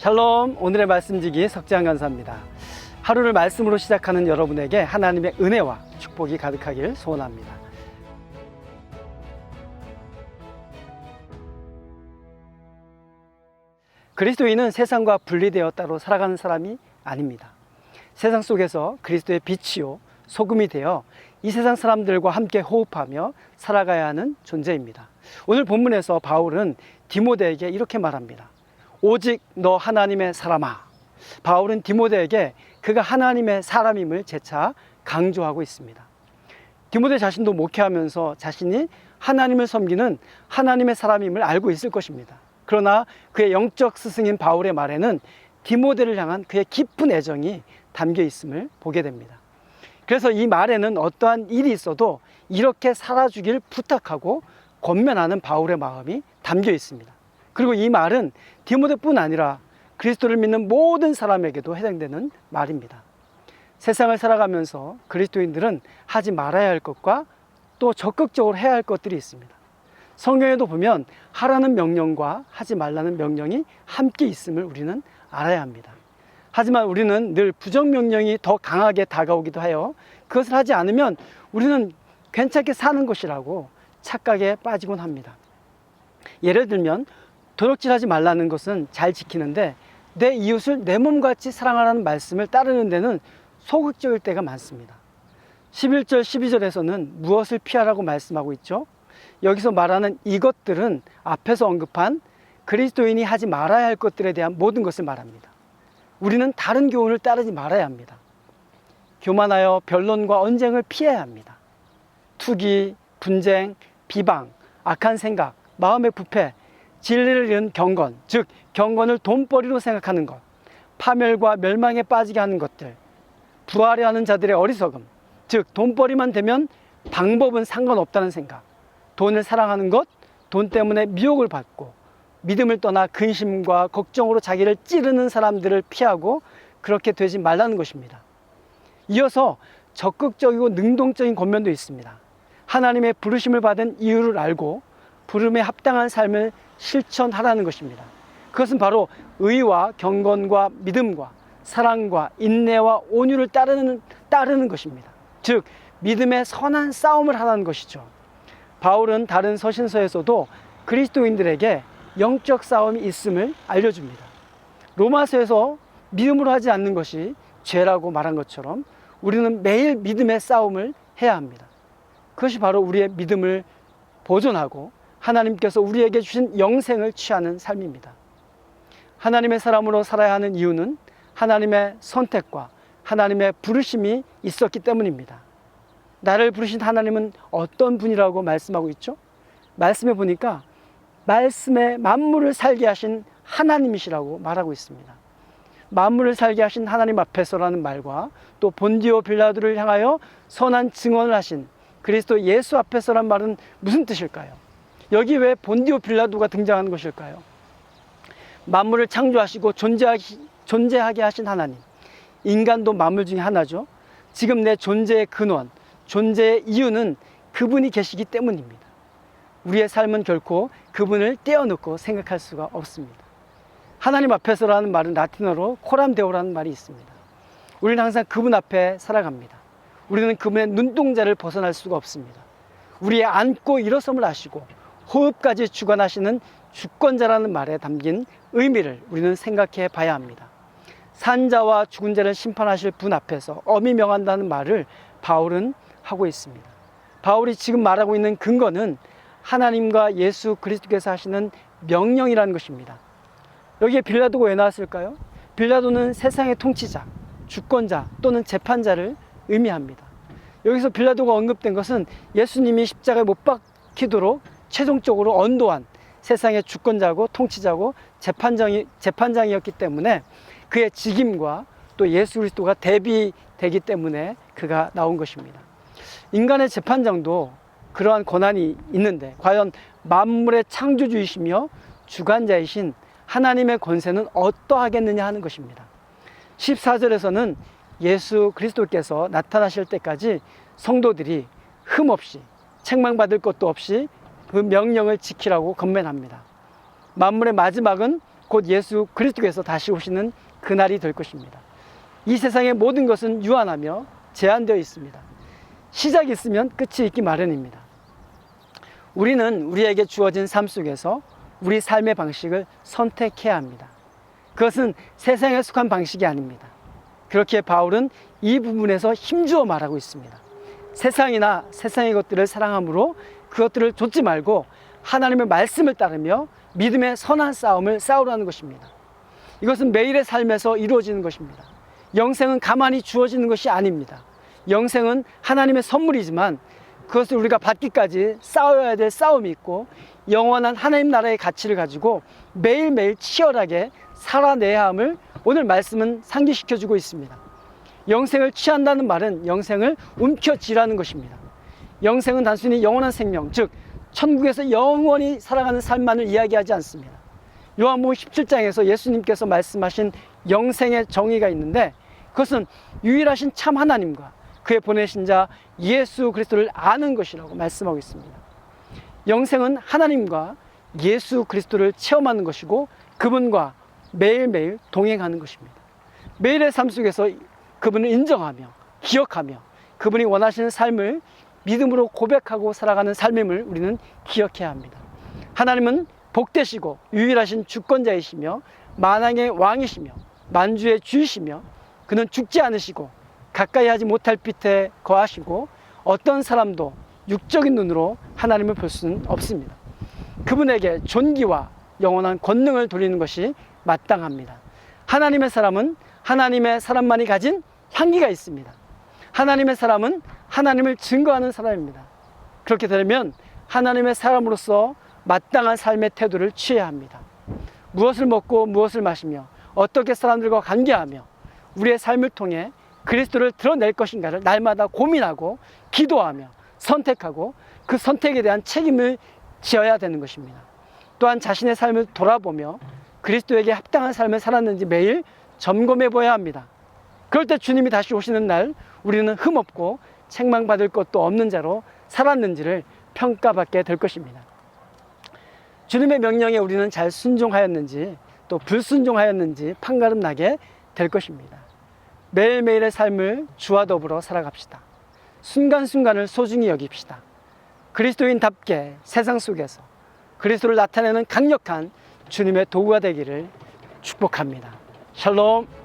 샬롬, 오늘의 말씀지기 석재환 간사입니다. 하루를 말씀으로 시작하는 여러분에게 하나님의 은혜와 축복이 가득하길 소원합니다. 그리스도인은 세상과 분리되어 따로 살아가는 사람이 아닙니다. 세상 속에서 그리스도의 빛이요 소금이 되어 이 세상 사람들과 함께 호흡하며 살아가야 하는 존재입니다. 오늘 본문에서 바울은 디모데에게 이렇게 말합니다. 오직 너 하나님의 사람아. 바울은 디모데에게 그가 하나님의 사람임을 재차 강조하고 있습니다. 디모데 자신도 목회하면서 자신이 하나님을 섬기는 하나님의 사람임을 알고 있을 것입니다. 그러나 그의 영적 스승인 바울의 말에는 디모데를 향한 그의 깊은 애정이 담겨 있음을 보게 됩니다. 그래서 이 말에는 어떠한 일이 있어도 이렇게 살아주길 부탁하고 권면하는 바울의 마음이 담겨 있습니다. 그리고 이 말은 디모데뿐 아니라 그리스도를 믿는 모든 사람에게도 해당되는 말입니다. 세상을 살아가면서 그리스도인들은 하지 말아야 할 것과 또 적극적으로 해야 할 것들이 있습니다. 성경에도 보면 하라는 명령과 하지 말라는 명령이 함께 있음을 우리는 알아야 합니다. 하지만 우리는 늘 부정명령이 더 강하게 다가오기도 하여 그것을 하지 않으면 우리는 괜찮게 사는 것이라고 착각에 빠지곤 합니다. 예를 들면 도둑질하지 말라는 것은 잘 지키는데 내 이웃을 내 몸같이 사랑하라는 말씀을 따르는 데는 소극적일 때가 많습니다. 11절 12절에서는 무엇을 피하라고 말씀하고 있죠? 여기서 말하는 이것들은 앞에서 언급한 그리스도인이 하지 말아야 할 것들에 대한 모든 것을 말합니다. 우리는 다른 교훈을 따르지 말아야 합니다. 교만하여 변론과 언쟁을 피해야 합니다. 투기, 분쟁, 비방, 악한 생각, 마음의 부패, 진리를 잃은 경건, 즉 경건을 돈벌이로 생각하는 것, 파멸과 멸망에 빠지게 하는 것들, 부하려 하는 자들의 어리석음, 즉 돈벌이만 되면 방법은 상관없다는 생각, 돈을 사랑하는 것, 돈 때문에 미혹을 받고 믿음을 떠나 근심과 걱정으로 자기를 찌르는 사람들을 피하고 그렇게 되지 말라는 것입니다. 이어서 적극적이고 능동적인 권면도 있습니다. 하나님의 부르심을 받은 이유를 알고 부름에 합당한 삶을 실천하라는 것입니다. 그것은 바로 의와 경건과 믿음과 사랑과 인내와 온유를 따르는 것입니다. 즉 믿음의 선한 싸움을 하라는 것이죠. 바울은 다른 서신서에서도 그리스도인들에게 영적 싸움이 있음을 알려줍니다. 로마서에서 믿음으로 하지 않는 것이 죄라고 말한 것처럼 우리는 매일 믿음의 싸움을 해야 합니다. 그것이 바로 우리의 믿음을 보존하고 하나님께서 우리에게 주신 영생을 취하는 삶입니다. 하나님의 사람으로 살아야 하는 이유는 하나님의 선택과 하나님의 부르심이 있었기 때문입니다. 나를 부르신 하나님은 어떤 분이라고 말씀하고 있죠? 말씀해 보니까 말씀에 만물을 살게 하신 하나님이시라고 말하고 있습니다. 만물을 살게 하신 하나님 앞에서라는 말과 또 본디오 빌라도를 향하여 선한 증언을 하신 그리스도 예수 앞에서란 말은 무슨 뜻일까요? 여기 왜 본디오 빌라도가 등장하는 것일까요? 만물을 창조하시고 존재하게 하신 하나님, 인간도 만물 중에 하나죠. 지금 내 존재의 근원, 존재의 이유는 그분이 계시기 때문입니다. 우리의 삶은 결코 그분을 떼어놓고 생각할 수가 없습니다. 하나님 앞에서라는 말은 라틴어로 코람 데오라는 말이 있습니다. 우리는 항상 그분 앞에 살아갑니다. 우리는 그분의 눈동자를 벗어날 수가 없습니다. 우리의 앉고 일어섬을 아시고 호흡까지 주관하시는 주권자라는 말에 담긴 의미를 우리는 생각해 봐야 합니다. 산자와 죽은 자를 심판하실 분 앞에서 엄히 명한다는 말을 바울은 하고 있습니다. 바울이 지금 말하고 있는 근거는 하나님과 예수 그리스도께서 하시는 명령이라는 것입니다. 여기에 빌라도가 왜 나왔을까요? 빌라도는 세상의 통치자, 주권자 또는 재판자를 의미합니다. 여기서 빌라도가 언급된 것은 예수님이 십자가에 못 박히도록 최종적으로 언도한 세상의 주권자고 통치자고 재판장이었기 때문에 그의 직임과 또 예수 그리스도가 대비되기 때문에 그가 나온 것입니다. 인간의 재판장도 그러한 권한이 있는데 과연 만물의 창조주이시며 주관자이신 하나님의 권세는 어떠하겠느냐 하는 것입니다. 14절에서는 예수 그리스도께서 나타나실 때까지 성도들이 흠없이 책망받을 것도 없이 그 명령을 지키라고 권면합니다. 만물의 마지막은 곧 예수 그리스도께서 다시 오시는 그날이 될 것입니다. 이 세상의 모든 것은 유한하며 제한되어 있습니다. 시작이 있으면 끝이 있기 마련입니다. 우리는 우리에게 주어진 삶 속에서 우리 삶의 방식을 선택해야 합니다. 그것은 세상에 속한 방식이 아닙니다. 그렇게 바울은 이 부분에서 힘주어 말하고 있습니다. 세상이나 세상의 것들을 사랑함으로 그것들을 좇지 말고 하나님의 말씀을 따르며 믿음의 선한 싸움을 싸우라는 것입니다. 이것은 매일의 삶에서 이루어지는 것입니다. 영생은 가만히 주어지는 것이 아닙니다. 영생은 하나님의 선물이지만 그것을 우리가 받기까지 싸워야 될 싸움이 있고 영원한 하나님 나라의 가치를 가지고 매일매일 치열하게 살아내야 함을 오늘 말씀은 상기시켜주고 있습니다. 영생을 취한다는 말은 영생을 움켜쥐라는 것입니다. 영생은 단순히 영원한 생명, 즉 천국에서 영원히 살아가는 삶만을 이야기하지 않습니다. 요한복음 17장에서 예수님께서 말씀하신 영생의 정의가 있는데 그것은 유일하신 참 하나님과 그의 보내신 자 예수 그리스도를 아는 것이라고 말씀하고 있습니다. 영생은 하나님과 예수 그리스도를 체험하는 것이고 그분과 매일매일 동행하는 것입니다. 매일의 삶 속에서 그분을 인정하며 기억하며 그분이 원하시는 삶을 믿음으로 고백하고 살아가는 삶임을 우리는 기억해야 합니다. 하나님은 복되시고 유일하신 주권자이시며 만왕의 왕이시며 만주의 주이시며 그는 죽지 않으시고 가까이 하지 못할 빛에 거하시고 어떤 사람도 육적인 눈으로 하나님을 볼 수는 없습니다. 그분에게 존귀와 영원한 권능을 돌리는 것이 마땅합니다. 하나님의 사람은 하나님의 사람만이 가진 향기가 있습니다. 하나님의 사람은 하나님을 증거하는 사람입니다. 그렇게 되면 하나님의 사람으로서 마땅한 삶의 태도를 취해야 합니다. 무엇을 먹고 무엇을 마시며 어떻게 사람들과 관계하며 우리의 삶을 통해 그리스도를 드러낼 것인가를 날마다 고민하고 기도하며 선택하고 그 선택에 대한 책임을 지어야 되는 것입니다. 또한 자신의 삶을 돌아보며 그리스도에게 합당한 삶을 살았는지 매일 점검해 보아야 합니다. 그럴 때 주님이 다시 오시는 날 우리는 흠없고 책망받을 것도 없는 자로 살았는지를 평가받게 될 것입니다. 주님의 명령에 우리는 잘 순종하였는지 또 불순종하였는지 판가름 나게 될 것입니다. 매일매일의 삶을 주와 더불어 살아갑시다. 순간순간을 소중히 여깁시다. 그리스도인답게 세상 속에서 그리스도를 나타내는 강력한 주님의 도구가 되기를 축복합니다. 샬롬.